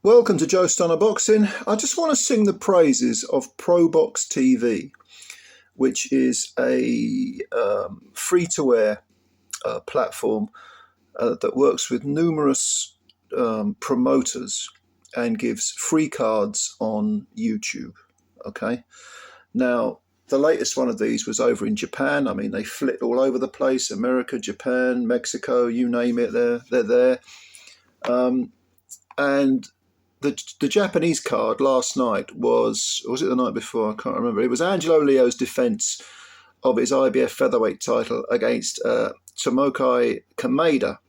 Welcome to Joe Stunner Boxing. I just want to sing the praises of PROBOX TV, which is a free-to-air platform that works with numerous promoters and gives free cards on YouTube. Okay, now the latest one of these was over in Japan. I mean, they flit all over the place: America, Japan, Mexico, you name it. They're there, and the Japanese card last night was it the night before? I can't remember. It was Angelo Leo's defense of his IBF featherweight title against Tomoki Kameda.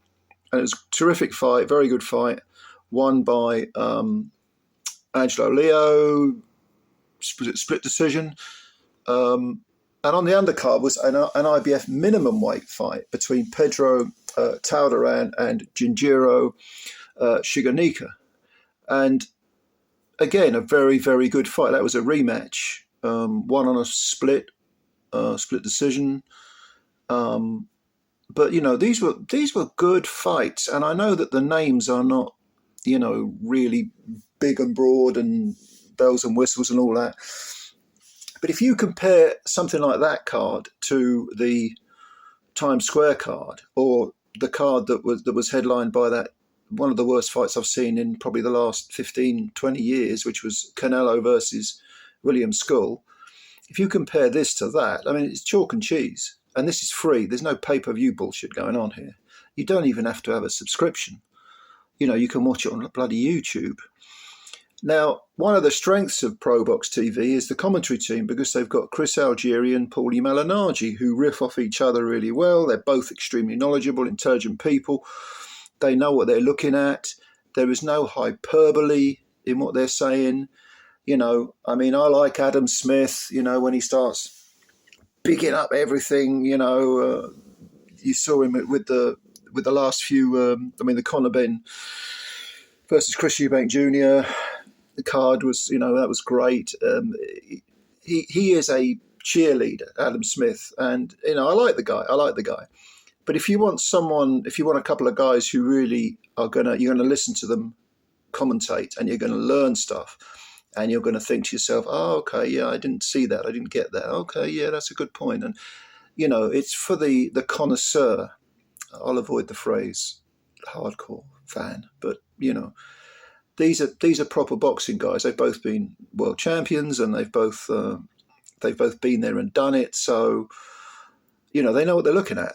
And it was a terrific fight, very good fight, won by Angelo Leo, split decision. And on the undercard was an IBF minimum weight fight between Pedro Tauderan and Jinjiro Shigenika. And again, a very, very good fight. That was a rematch, one on a split decision. But you know, these were good fights, and I know that the names are not, really big and broad and bells and whistles and all that. But if you compare something like that card to the Times Square card, or the card that was headlined by that one of the worst fights I've seen in probably the last 15, 20 years, which was Canelo versus William Skull. If you compare this to that, I mean, it's chalk and cheese. And this is free. There's no pay-per-view bullshit going on here. You don't even have to have a subscription. You can watch it on bloody YouTube. Now, one of the strengths of PROBOX TV is the commentary team, because they've got Chris Algieri and Paulie Malignaggi, who riff off each other really well. They're both extremely knowledgeable, intelligent people. They know what they're looking at. There is no hyperbole in what they're saying. I mean, I like Adam Smith, when he starts bigging up everything, you saw him with the last few, the Conor Ben versus Chris Eubank Jr. The card was, that was great. He is a cheerleader, Adam Smith. And, I like the guy. But if you want a couple of guys who really you're going to listen to them commentate, and you're going to learn stuff, and you're going to think to yourself, oh, okay, yeah, I didn't see that. I didn't get that. Okay, yeah, that's a good point. And, it's for the connoisseur. I'll avoid the phrase hardcore fan, but, these are proper boxing guys. They've both been world champions, and they've both been there and done it. So, they know what they're looking at.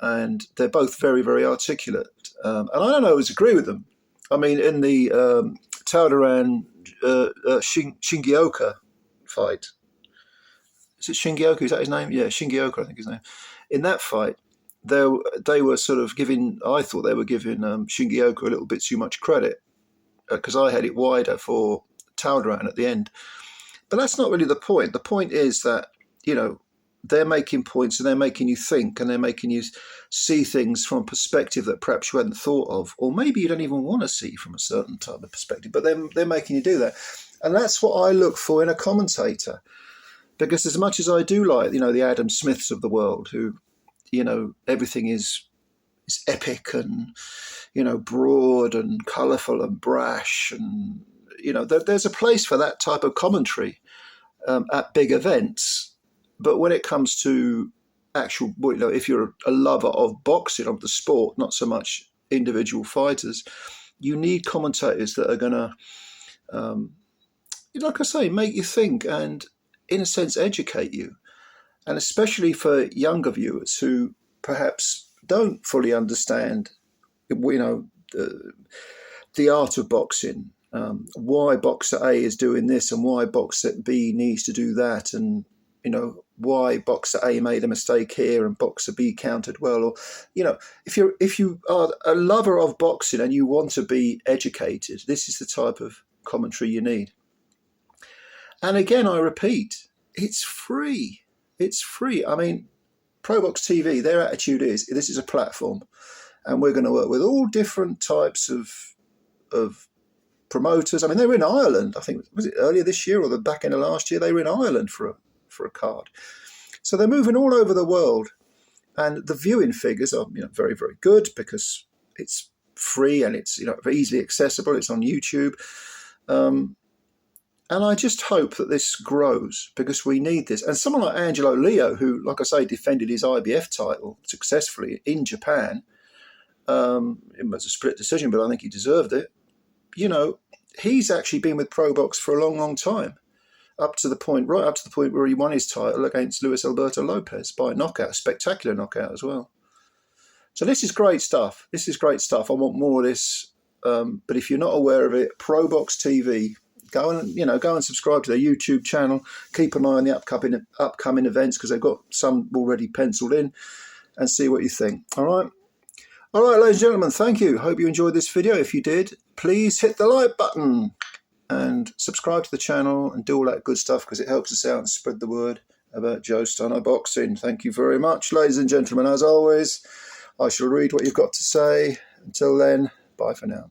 And they're both very, very articulate. And I don't always agree with them. I mean, in the Tauderan Shingioka fight, is it Shingioka? Is that his name? Yeah, Shingioka, I think his name. In that fight, they were sort of I thought they were giving Shingioka a little bit too much credit, because I had it wider for Tauderan at the end. But that's not really the point. The point is that, they're making points, and they're making you think, and they're making you see things from a perspective that perhaps you hadn't thought of, or maybe you don't even want to see from a certain type of perspective, but they're making you do that. And that's what I look for in a commentator, because as much as I do like, the Adam Smiths of the world, who, everything is epic and, broad and colourful and brash, and, there's a place for that type of commentary at big events. But when it comes to actual, if you're a lover of boxing, of the sport, not so much individual fighters, you need commentators that are going to, like I say, make you think and, in a sense, educate you. And especially for younger viewers who perhaps don't fully understand, the art of boxing, why boxer A is doing this and why boxer B needs to do that, and why boxer A made a mistake here and boxer B countered well, or if you are a lover of boxing and you want to be educated, this is the type of commentary you need. And again, I repeat, it's free. It's free. I mean, PROBOX TV, their attitude is, this is a platform, and we're going to work with all different types of promoters. I mean, they were in Ireland, I think, was it earlier this year or the back end of last year? They were in Ireland for a card. So they're moving all over the world, and the viewing figures are very, very good, because it's free and it's easily accessible. It's on YouTube. And I just hope that this grows because we need this. And someone like Angelo Leo, who, like I say, defended his IBF title successfully in Japan, it was a split decision, but I think he deserved it. He's actually been with PROBOX for a long, long time, right up to the point where he won his title against Luis Alberto Lopez by knockout, a spectacular knockout as well. So this is great stuff. This is great stuff. I want more of this. But if you're not aware of it, PROBOX TV. Go and subscribe to their YouTube channel. Keep an eye on the upcoming events because they've got some already penciled in, and see what you think. All right, ladies and gentlemen, thank you. Hope you enjoyed this video. If you did, please hit the like button and subscribe to the channel and do all that good stuff because it helps us out and spread the word about Joe Stunner Boxing. Thank you very much, ladies and gentlemen. As always, I shall read what you've got to say. Until then, bye for now.